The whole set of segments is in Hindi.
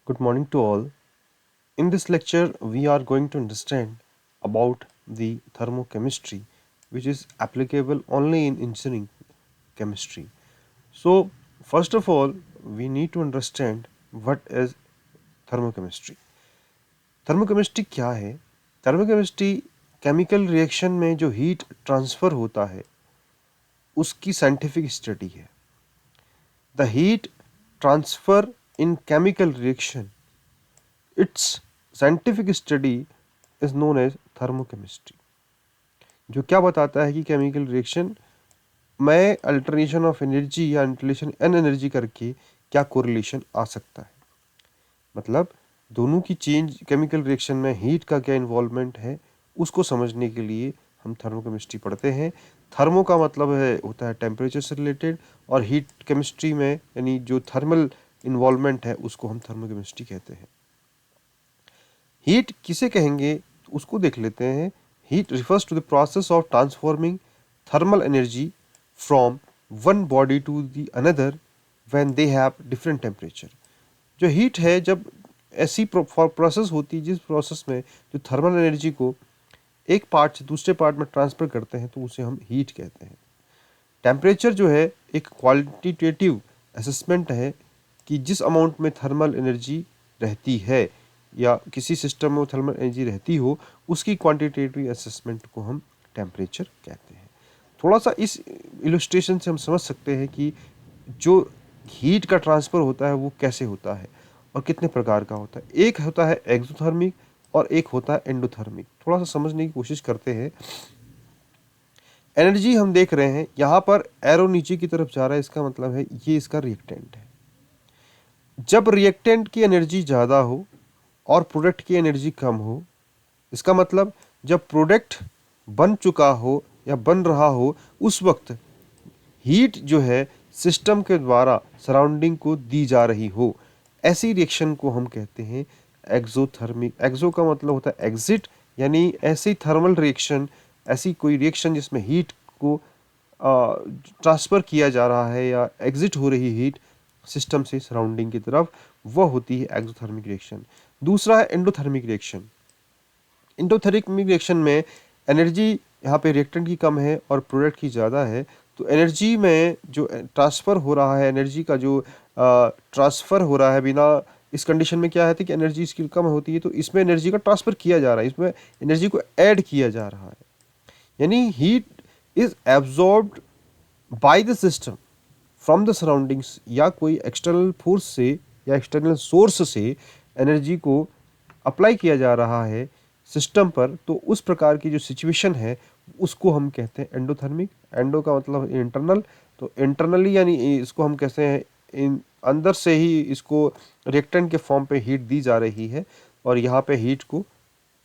Good morning to all. In this lecture, we are going to understand about the thermochemistry, which is applicable only in engineering chemistry. So, first of all, we need to understand what is thermochemistry. Thermochemistry क्या है? थर्मोकेमिस्ट्री केमिकल रिएक्शन में जो हीट ट्रांसफर होता है उसकी साइंटिफिक स्टडी है. The heat transfer in chemical reaction, its scientific study is known as thermochemistry. जो क्या बताता है कि केमिकल रिएक्शन में अल्टरनेशन ऑफ एनर्जी या अल्टरनेशन एन एनर्जी करके क्या कोरिलेशन आ सकता है. मतलब दोनों की चेंज केमिकल रिएक्शन में हीट का क्या इन्वॉल्वमेंट है उसको समझने के लिए हम थर्मोकेमिस्ट्री पढ़ते हैं. थर्मो का मतलब है होता है टेम्परेचर से रिलेटेड, और हीट केमिस्ट्री में यानी जो थर्मल इन्वॉल्वमेंट है उसको हम थर्मोकेमिस्ट्री कहते हैं. हीट किसे कहेंगे तो उसको देख लेते हैं. Heat refers to the process of transforming thermal energy from one body to the another when they have different temperature. जो हीट है जब ऐसी प्रोसेस होती है जिस प्रोसेस में जो थर्मल एनर्जी को एक पार्ट से दूसरे पार्ट में ट्रांसफर करते हैं तो उसे हम हीट कहते हैं. टेम्परेचर जो है एक क्वालिटेटिव असेसमेंट है कि जिस अमाउंट में थर्मल एनर्जी रहती है या किसी सिस्टम में थर्मल एनर्जी रहती हो उसकी क्वांटिटेटिव असेसमेंट को हम टेम्परेचर कहते हैं. थोड़ा सा इस इलस्ट्रेशन से हम समझ सकते हैं कि जो हीट का ट्रांसफ़र होता है वो कैसे होता है और कितने प्रकार का होता है. एक होता है एक्सोथर्मिक और एक होता है एंडोथर्मिक. थोड़ा सा समझने की कोशिश करते हैं. एनर्जी हम देख रहे हैं यहाँ पर एरो नीचे की तरफ जा रहा है, इसका मतलब है ये इसका रिएक्टेंट है. जब रिएक्टेंट की एनर्जी ज़्यादा हो और प्रोडक्ट की एनर्जी कम हो, इसका मतलब जब प्रोडक्ट बन चुका हो या बन रहा हो उस वक्त हीट जो है सिस्टम के द्वारा सराउंडिंग को दी जा रही हो, ऐसी रिएक्शन को हम कहते हैं एक्सोथर्मिक. एक्सो का मतलब होता है एग्जिट, यानी ऐसी थर्मल रिएक्शन, ऐसी कोई रिएक्शन जिसमें हीट को ट्रांसफ़र किया जा रहा है या एग्जिट हो रही हीट सिस्टम से सराउंडिंग की तरफ, वह होती है एक्सोथर्मिक रिएक्शन. दूसरा है एंडोथर्मिक रिएक्शन. एंडोथर्मिक रिएक्शन में एनर्जी यहाँ पे रिएक्टेंट की कम है और प्रोडक्ट की ज़्यादा है, तो एनर्जी में जो ट्रांसफ़र हो रहा है, एनर्जी का जो ट्रांसफ़र हो रहा है, बिना इस कंडीशन में क्या है कि एनर्जी इसकी कम होती है तो इसमें एनर्जी का ट्रांसफ़र किया जा रहा है, इसमें एनर्जी को ऐड किया जा रहा है. यानी heat is absorbed by the system from the surroundings, या कोई एक्सटर्नल फोर्स से या एक्सटर्नल सोर्स से एनर्जी को अप्लाई किया जा रहा है सिस्टम पर, तो उस प्रकार की जो सिचुएशन है उसको हम कहते हैं एंडोथर्मिक. एंडो का मतलब इंटरनल, तो इंटरनली यानी इसको हम कहते हैं इन अंदर से ही इसको रिएक्टेंट के फॉर्म पे हीट दी जा रही है और यहाँ पे हीट को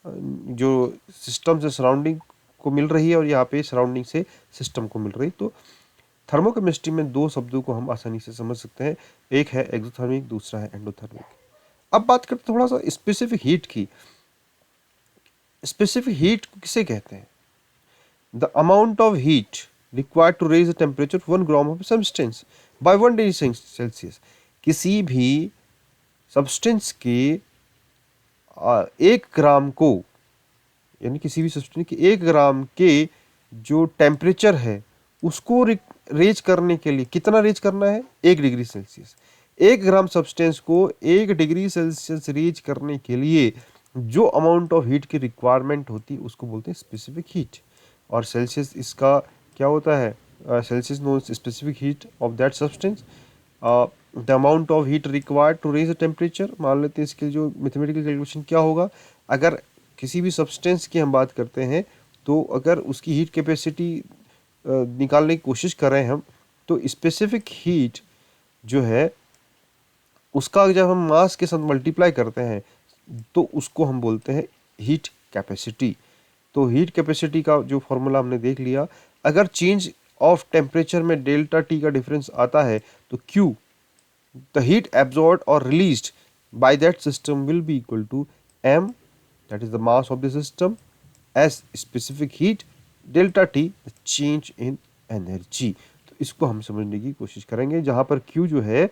जो सिस्टम से सराउंडिंग को मिल रही है और यहाँ पे सराउंडिंग से सिस्टम को मिल रही. तो थर्मोकेमिस्ट्री में दो शब्दों को हम आसानी से समझ सकते हैं, एक है एक्सोथर्मिक, दूसरा है एंडोथर्मिक. अब बात करते हैं थोड़ा सा स्पेसिफिक हीट की. स्पेसिफिक हीट किसे कहते हैं? The amount of heat required to raise the temperature 1 gram of substance by 1 degree Celsius. किसी भी सब्सटेंस के 1 ग्राम को, यानी किसी भी सब्सटेंस के 1 ग्राम के जो टेम्परेचर है उसको रेज करने के लिए कितना रेज करना है? 1 डिग्री सेल्सियस. 1 ग्राम सब्सटेंस को 1 डिग्री सेल्सियस रेज करने के लिए जो अमाउंट ऑफ हीट की रिक्वायरमेंट होती है उसको बोलते हैं स्पेसिफिक हीट. और सेल्सियस इसका क्या होता है? Celsius known specific heat of that substance. The amount of heat required to raise the temperature, मान लेते हैं इसके जो मैथमेटिकल कैलकुलेशन क्या होगा. अगर किसी भी सब्सटेंस की हम बात करते हैं तो अगर उसकी हीट कैपेसिटी निकालने की कोशिश कर रहे हैं हम, तो स्पेसिफिक हीट जो है उसका जब हम मास के साथ मल्टीप्लाई करते हैं तो उसको हम बोलते हैं हीट कैपेसिटी. तो हीट कैपेसिटी का जो फॉर्मूला हमने देख लिया. अगर चेंज ऑफ टेम्परेचर में डेल्टा टी का डिफरेंस आता है तो क्यू, द हीट एब्जॉर्ब्ड और released by that system will be equal to M, that is the mass of the system, S specific heat, delta T the change in energy. तो इसको हम समझने की कोशिश करेंगे, जहाँ पर क्यू जो है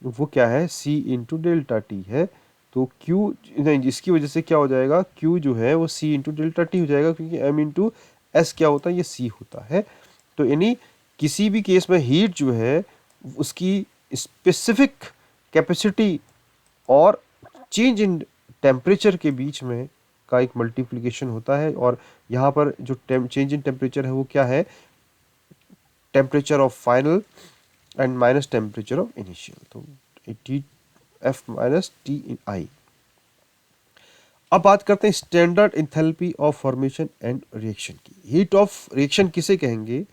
वो क्या है, C इंटू डेल्टा टी है। तो Q नहीं, इसकी वजह से क्या हो जाएगा, Q जो है वो C इंटू डेल्टा टी हो जाएगा, क्योंकि M इंटू एस क्या होता है, ये C होता है। तो यानी किसी भी केस में हीट जो है उसकी स्पेसिफिक कैपेसिटी और चेंज इन टेम्परेचर के बीच में का एक मल्टीप्लिकेशन होता है। और यहाँ पर जो चेंज इन टेम्परेचर है वो क्या है, temperature of final and minus temperature of initial. तो T F minus T in I. अब बात करते हैं standard enthalpy of formation and reaction की। हीट ऑफ रिएक्शन किसे कहेंगे?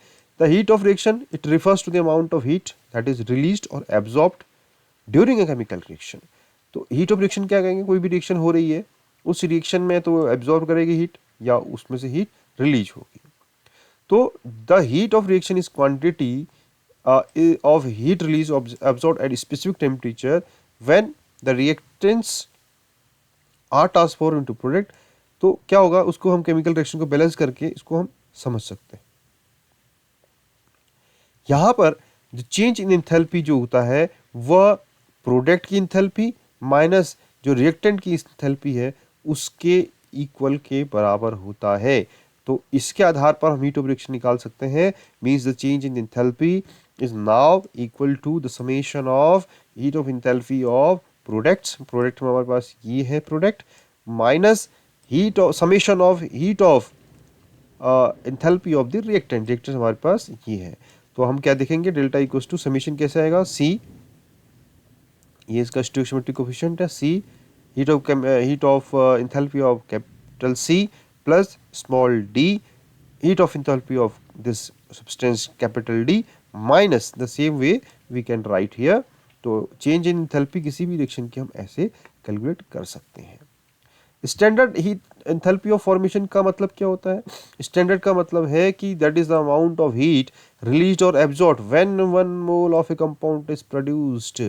The heat of reaction it refers to the amount of heat that is released और absorbed during a chemical reaction. तो हीट ऑफ रिएक्शन क्या कहेंगे, कोई भी रिएक्शन हो रही है, उस रिएक्शन में तो एब्जॉर्ब करेगी हीट या उसमें से हीट रिलीज होगी। तो the heat of reaction is quantity of heat release absorbed at a specific temperature when the reactants are transformed into product। तो क्या होगा, उसको हम केमिकल रिएक्शन को बैलेंस करके इसको हम समझ सकते हैं। यहाँ पर जो चेंज इन इंथैल्पी जो होता है वह प्रोडक्ट की इंथैल्पी माइनस जो रिएक्टेंट की इंथैल्पी है उसके इक्वल के बराबर होता है। तो इसके आधार पर हम हीट ऑफ रिएक्शन निकाल सकते हैं। Means the change in enthalpy is now equal to the summation of heat of enthalpy of products, product में हमारे पास ये है product, minus heat of summation of heat of enthalpy of the reactant, reactant हमारे पास ये है। तो हम क्या देखेंगे, डेल्टा इक्वल्स टू समेशन कैसे आएगा, सी, ये इसका स्टोइकियोमेट्रिक कोफिशिएंट है, C heat of enthalpy of capital C plus small D heat of enthalpy of this substance capital D minus the same way we can write here. तो चेंज इन इंथैल्पी किसी भी रिएक्शन की हम ऐसे कैलकुलेट कर सकते हैं। Standard heat enthalpy of formation का मतलब क्या होता है? स्टैंडर्ड का मतलब है कि that is the amount of heat released और absorbed when 1 mole of a compound is produced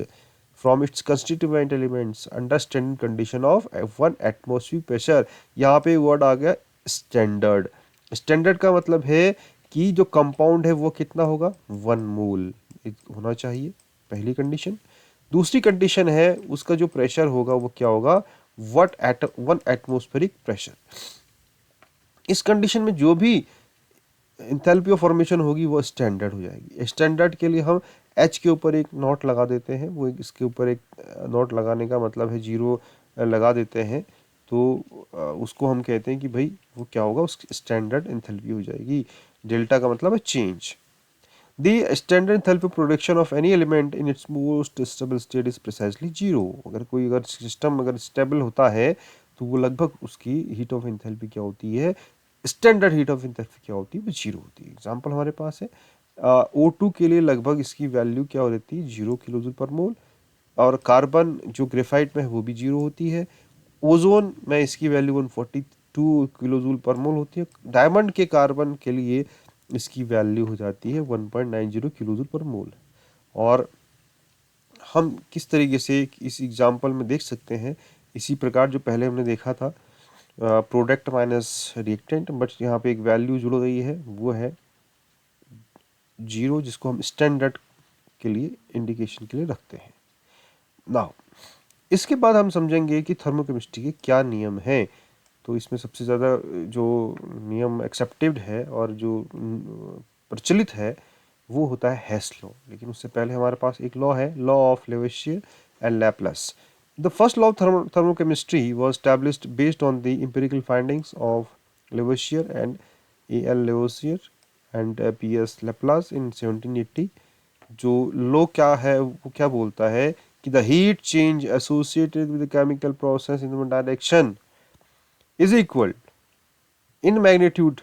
from its constituent elements under standard condition of 1 atmospheric pressure. यहाँ पे वर्ड आ गया स्टैंडर्ड। स्टैंडर्ड का मतलब है कि जो कंपाउंड है वो कितना होगा, 1 मोल होना चाहिए, पहली कंडीशन। दूसरी कंडीशन है उसका जो प्रेशर होगा वो क्या होगा, 1 एटमॉस्फेरिक प्रेशर। इस कंडीशन में जो भी इंथैल्पी ऑफ फॉर्मेशन होगी वो स्टैंडर्ड हो जाएगी। स्टैंडर्ड के लिए हम एच के ऊपर एक नोट लगा देते हैं, वो इसके ऊपर एक नोट लगाने का मतलब है जीरो लगा देते हैं। तो उसको हम कहते हैं कि भाई वो क्या होगा, उस स्टैंडर्ड इंथैल्पी हो जाएगी। डेल्टा का मतलब है change. The standard enthalpy production of any element in its most stable state is precisely zero। अगर सिस्टम अगर स्टेबल होता है तो वो लगभग उसकी हीट ऑफ एंथैल्पी क्या होती है, स्टैंडर्ड हीट ऑफ एंथैल्पी क्या होती है, वो जीरो होती है। एग्जांपल हमारे पास है O2 के लिए लगभग इसकी वैल्यू क्या हो रहती है, 0 किलो जूल पर मोल। और कार्बन जो ग्रेफाइट में है वो भी जीरो होती है। ओजोन में इसकी वैल्यू 142 किलो जूल पर मोल होती है। डायमंड के कार्बन के लिए इसकी वैल्यू हो जाती है 1.90 किलो जूल पर मोल। और हम किस तरीके से इस एग्जाम्पल में देख सकते हैं, इसी प्रकार जो पहले हमने देखा था प्रोडक्ट माइनस रिएक्टेंट, बट यहाँ पे एक वैल्यू जुड़ गई है वो है जीरो, जिसको हम स्टैंडर्ड के लिए इंडिकेशन के लिए रखते हैं। नाउ इसके बाद हम समझेंगे कि थर्मोकेमिस्ट्री के क्या नियम हैं। तो इसमें सबसे ज़्यादा जो नियम एक्सेप्टेड है और जो प्रचलित है वो होता है हेस लॉ। लेकिन उससे पहले हमारे पास एक लॉ है, law of Lavoisier and Laplace. The first law of thermochemistry was established based on the empirical findings of Lavoisier and A.L. Lavoisier and P.S. Laplace in 1780। जो लॉ क्या है वो क्या बोलता है कि the heat change associated with chemical process in one direction is equal in magnitude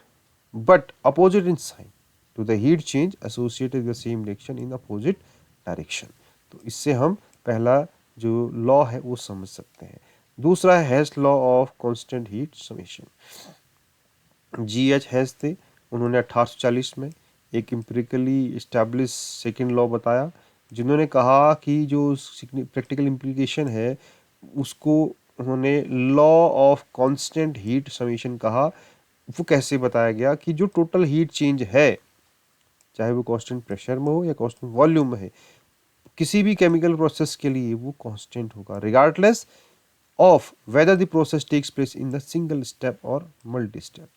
but opposite in sign to the heat change associated with the same reaction in opposite direction। तो इससे हम पहला जो लॉ है वो समझ सकते हैं। दूसरा है Hess law of constant heat summation. G.H. Hess थे, उन्होंने 1840 में एक एम्पिरिकली इस्टेब्लिश सेकेंड लॉ बताया, जिन्होंने कहा कि जो प्रैक्टिकल इम्प्लीकेशन है उसको उन्होंने law of constant heat summation कहा। वो कैसे बताया गया कि जो टोटल हीट चेंज है, चाहे वो कांस्टेंट प्रेशर में हो या कांस्टेंट वॉल्यूम में है, किसी भी केमिकल प्रोसेस के लिए वो कांस्टेंट होगा regardless of whether the process takes place in the single step और multi step.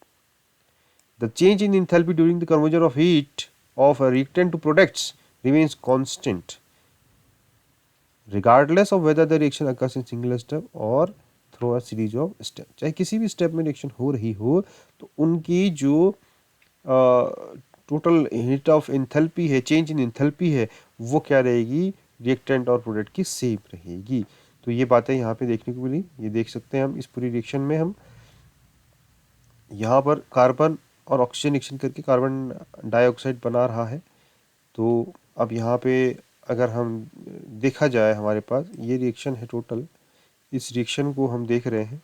The change in enthalpy during the conversion of heat of a reactant to products remains constant regardless of whether the reaction occurs in single step or through a series of steps. चाहे किसी भी स्टेप में रिएक्शन हो रही हो तो उनकी जो टोटल हीट ऑफ एंथैल्पी है, चेंज इन एंथैल्पी है, वो क्या रहेगी, रिएक्टेंट और प्रोडक्ट की सेम रहेगी. तो ये बातें यहाँ पे देखने को मिली. ये देख सकते हैं हम इस पूरी रिएक्शन में. हम यहाँ पर कार्बन और ऑक्सीजन रिएक्शन करके कार्बन डाइऑक्साइड बना रहा है. तो अब यहाँ पे अगर हम देखा जाए, हमारे पास ये रिएक्शन है टोटल. इस रिएक्शन को हम देख रहे हैं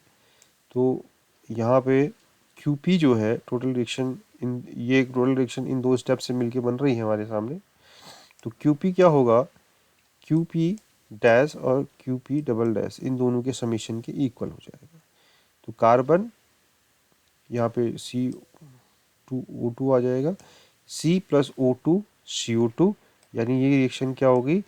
तो यहाँ पे क्यूपी जो है टोटल रिएक्शन, इन ये टोटल रिएक्शन इन दो स्टेप से मिलके बन रही है हमारे सामने. तो क्यूपी क्या होगा, क्यूपी डैश और क्यूपी डबल डैश इन दोनों के समीशन के इक्वल हो जाएगा. तो कार्बन यहाँ पे C2O2 आ जाएगा, C प्लस O2 CO2, यानी ये रिएक्शन क्या होगी,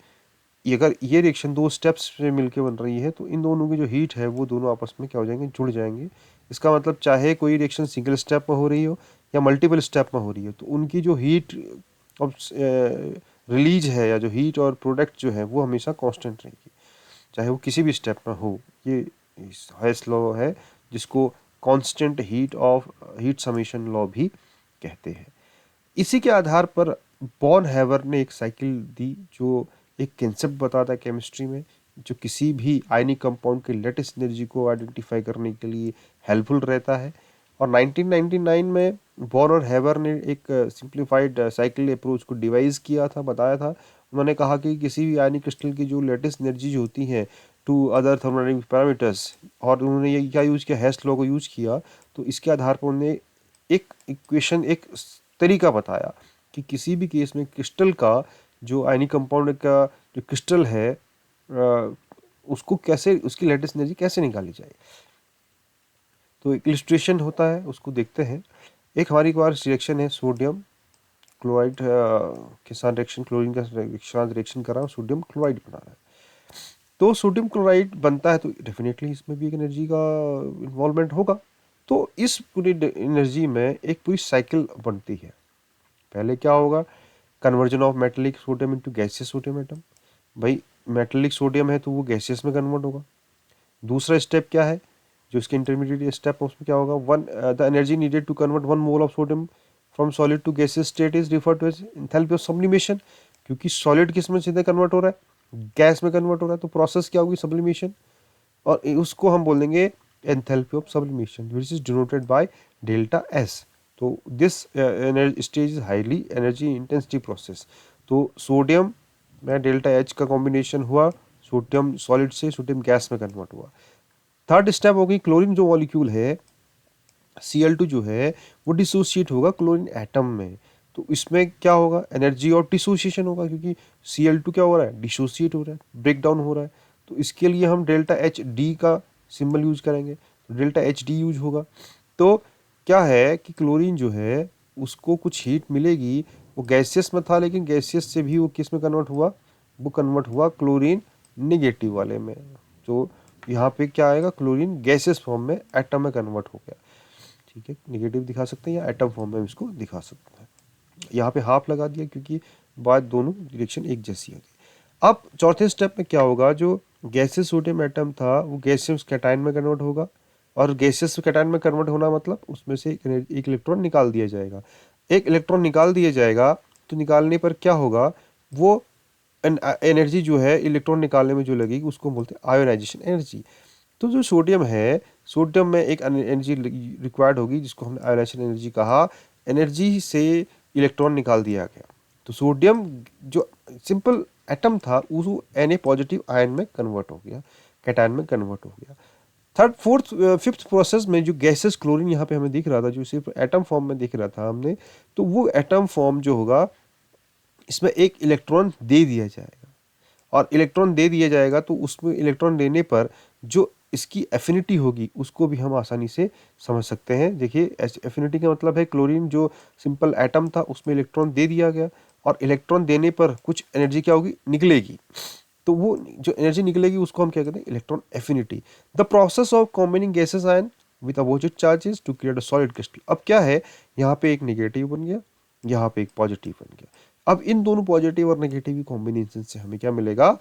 अगर ये रिएक्शन दो स्टेप्स से मिलके बन रही है तो इन दोनों की जो हीट है वो दोनों आपस में क्या हो जाएंगे, जुड़ जाएंगे. इसका मतलब चाहे कोई रिएक्शन सिंगल स्टेप में हो रही हो या मल्टीपल स्टेप में हो रही है तो उनकी जो हीट ऑफ रिलीज है या जो हीट और प्रोडक्ट जो है वो हमेशा कांस्टेंट रहेगी चाहे वो किसी भी स्टेप में हो. ये हेस लॉ है जिसको कांस्टेंट हीट समेशन लॉ भी कहते हैं. इसी के आधार पर बॉन हैवर ने एक साइकिल दी जो एक कंसेप्ट बताता है केमिस्ट्री में, जो किसी भी आयनिक कंपाउंड के लेटेस्ट एनर्जी को आइडेंटिफाई करने के लिए हेल्पफुल रहता है. और 1999 में बॉन और हैवर ने एक सिंप्लीफाइड साइकिल अप्रोच को डिवाइस किया था, बताया था. उन्होंने कहा कि किसी भी आयनिक क्रिस्टल की जो लेटेस्ट एनर्जी होती हैं टू अदर थर्मोडायनामिक पैरामीटर्स, और उन्होंने ये क्या यूज़ किया, हेस लॉ को यूज़ किया. तो इसके आधार पर उन्होंने एक इक्वेशन, एक तरीका बताया कि किसी भी केस में क्रिस्टल का जो आयनिक कंपाउंड का जो क्रिस्टल है उसको कैसे, उसकी लेटेस्ट एनर्जी कैसे निकाली जाए. तो एक इलस्ट्रेशन होता है, उसको देखते हैं. एक हमारी पास रिएक्शन है सोडियम क्लोराइड के साथ रिएक्शन, क्लोरीन का साथ रिएक्शन कर रहा हूँ, सोडियम क्लोराइड बना रहा है. तो सोडियम क्लोराइड बनता है तो डेफिनेटली इसमें भी एक एनर्जी का इन्वॉल्वमेंट होगा. तो इस पूरी एनर्जी में एक पूरी साइकिल बनती है. पहले क्या होगा, conversion of metallic sodium into gaseous sodium atom. भाई मेटेलिक सोडियम है तो वो गैसियस में कन्वर्ट होगा. दूसरा स्टेप क्या है, जो इसके इंटरमीडिएट स्टेप है उसमें क्या होगा, the energy needed to convert 1 mole of sodium from solid to gaseous state is referred to as enthalpy of sublimation. क्योंकि सॉलिड किस में सीधे कन्वर्ट हो रहा है, गैस में कन्वर्ट हो रहा है, तो प्रोसेस क्या होगी, सब्लिमेशन. और उसको हम बोल देंगे enthalpy of sublimation which is denoted by delta S. तो this stage is highly energy intensity process. तो सोडियम में डेल्टा एच का कॉम्बिनेशन हुआ, सोडियम सॉलिड से सोडियम गैस में कन्वर्ट हुआ. थर्ड स्टेप होगी, क्लोरीन जो मॉलिक्यूल है Cl2 जो है वो डिसोसिएट होगा क्लोरीन एटम में. तो इसमें क्या होगा, एनर्जी और डिसोसिएशन होगा, क्योंकि Cl2 क्या हो रहा है, डिसोसिएट हो रहा है, ब्रेक डाउन हो रहा है. तो इसके लिए हम डेल्टा एच डी का सिंबल यूज करेंगे, तो डेल्टा एच डी यूज होगा. तो क्या है कि क्लोरीन जो है उसको कुछ हीट मिलेगी, वो गैसियस में था लेकिन गैसियस से भी वो किस में कन्वर्ट हुआ, वो कन्वर्ट हुआ क्लोरीन निगेटिव वाले में. तो यहाँ पे क्या आएगा, क्लोरीन गैसियस फॉर्म में एटम में कन्वर्ट हो गया. ठीक है, निगेटिव दिखा सकते हैं या एटम फॉर्म में इसको दिखा सकते हैं. यहाँ पे हाफ लगा दिया क्योंकि बाद दोनों डायरेक्शन एक जैसी होगी. अब चौथे स्टेप में क्या होगा, जो गैसियस सोडियम एटम था वो गैसियस कैटायन में कन्वर्ट होगा. और गैसियस कैटायन में कन्वर्ट होना मतलब उसमें से एक इलेक्ट्रॉन निकाल दिया जाएगा. एक इलेक्ट्रॉन निकाल दिया जाएगा तो निकालने पर क्या होगा, वो एनर्जी जो है इलेक्ट्रॉन निकालने में जो लगेगी उसको बोलते हैं आयोनाइजेशन एनर्जी. तो जो सोडियम है, सोडियम में एक एनर्जी रिक्वायर्ड होगी जिसको हमने आयोनाइजेशन एनर्जी कहा. एनर्जी से इलेक्ट्रॉन निकाल दिया गया तो सोडियम जो सिंपल एटम था वो Na पॉजिटिव आयन में कन्वर्ट हो गया, कैटायन में कन्वर्ट हो गया. थर्ड फोर्थ फिफ्थ प्रोसेस में जो गैसेस क्लोरीन यहाँ पे हमें दिख रहा था, जो सिर्फ एटम फॉर्म में दिख रहा था हमने, तो वो एटम फॉर्म जो होगा इसमें एक इलेक्ट्रॉन दे दिया जाएगा. और इलेक्ट्रॉन दे दिया जाएगा तो उसमें इलेक्ट्रॉन देने पर जो इसकी एफिनिटी होगी उसको भी हम आसानी से समझ सकते हैं. देखिए एफिनिटी का मतलब है क्लोरीन जो सिंपल एटम था उसमें इलेक्ट्रॉन दे दिया गया और इलेक्ट्रॉन देने पर कुछ एनर्जी क्या होगी, निकलेगी। तो वो जो एनर्जी निकलेगी उसको हम क्या कहते हैं, electron affinity. The process of combining gaseous ion with opposite charges to create a solid crystal. अब क्या है, यहाँ पे एक नेगेटिव बन गया, यहाँ पे एक पॉजिटिव बन गया। अब इन दोनों पॉजिटिव और नेगेटिव कॉम्बिनेशन से हमें क्या मिलेगा,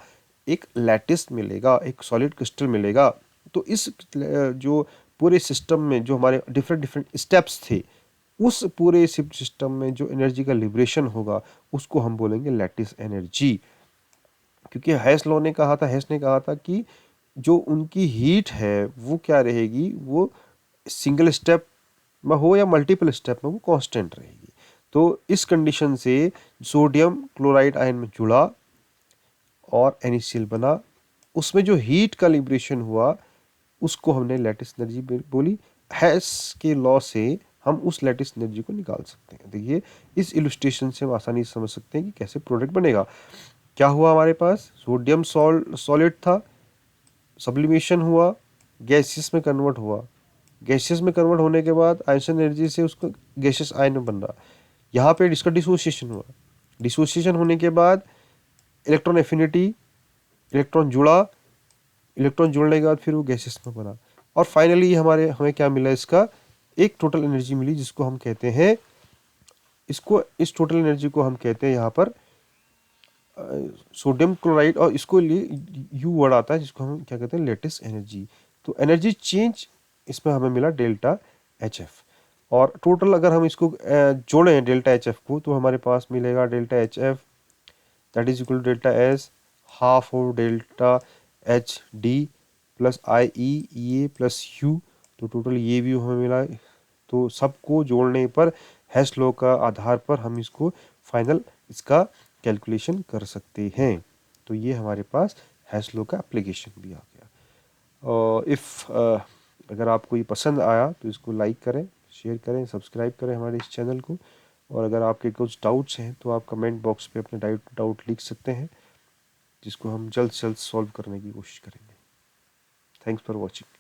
एक लैटिस मिलेगा, एक सॉलिड क्रिस्टल मिलेगा। तो इस जो पूरे सिस्टम में जो हमारे डिफरेंट डिफरेंट स्टेप्स थे, उस पूरे सिस्टम में जो एनर्जी का लिबरेशन होगा उसको हम बोलेंगे लैटिस एनर्जी। क्योंकि हैस ने कहा था कि जो उनकी हीट है वो क्या रहेगी, वो सिंगल स्टेप में हो या मल्टीपल स्टेप में वो कांस्टेंट रहेगी। तो इस कंडीशन से सोडियम क्लोराइड आयन में जुड़ा और NaCl बना, उसमें जो हीट का लिबरेशन हुआ उसको हमने लैटिस एनर्जी बोली। हैस के लॉ से हम उस लैटिस एनर्जी को निकाल सकते हैं। देखिए इस इलस्ट्रेशन से हम आसानी से समझ सकते हैं कि कैसे प्रोडक्ट बनेगा। क्या हुआ, हमारे पास सोडियम सॉलिड था, सब्लिमेशन हुआ, गैसियस में कन्वर्ट हुआ, गैसियस में कन्वर्ट होने के बाद आयंसन एनर्जी से उसको गैसियस आयन में बन रहा। यहाँ पे इसका डिसोसिएशन हुआ, डिसोसिएशन होने के बाद इलेक्ट्रॉन एफिनिटी, इलेक्ट्रॉन जुड़ा, इलेक्ट्रॉन जुड़ने के बाद फिर वो गैसेस में बना, और फाइनली हमें क्या मिला, इसका एक टोटल एनर्जी मिली, जिसको हम कहते हैं, इस टोटल एनर्जी को हम कहते हैं यहाँ पर सोडियम क्लोराइड, और इसको लिए यू वर्ड आता है जिसको हम क्या कहते हैं, लेटिस एनर्जी। तो एनर्जी चेंज इसमें हमें मिला डेल्टा एच एफ। और टोटल अगर हम इसको जोड़ें डेल्टा एच एफ को, तो हमारे पास मिलेगा delta H F that is equal to delta S half of delta H D plus I E A plus U. तो टोटल ये भी हमें मिला। तो सबको जोड़ने पर हैश लॉ का आधार पर हम इसको फाइनल इसका कैलकुलेशन कर सकते हैं। तो ये हमारे पास हैश लॉ का एप्लीकेशन भी आ गया। और अगर आपको ये पसंद आया तो इसको लाइक करें, शेयर करें, सब्सक्राइब करें हमारे इस चैनल को। और अगर आपके कुछ डाउट्स हैं तो आप कमेंट बॉक्स पे अपने डाउट लिख सकते हैं, जिसको हम जल्द से जल्द सॉल्व करने की कोशिश करेंगे। Thanks for watching.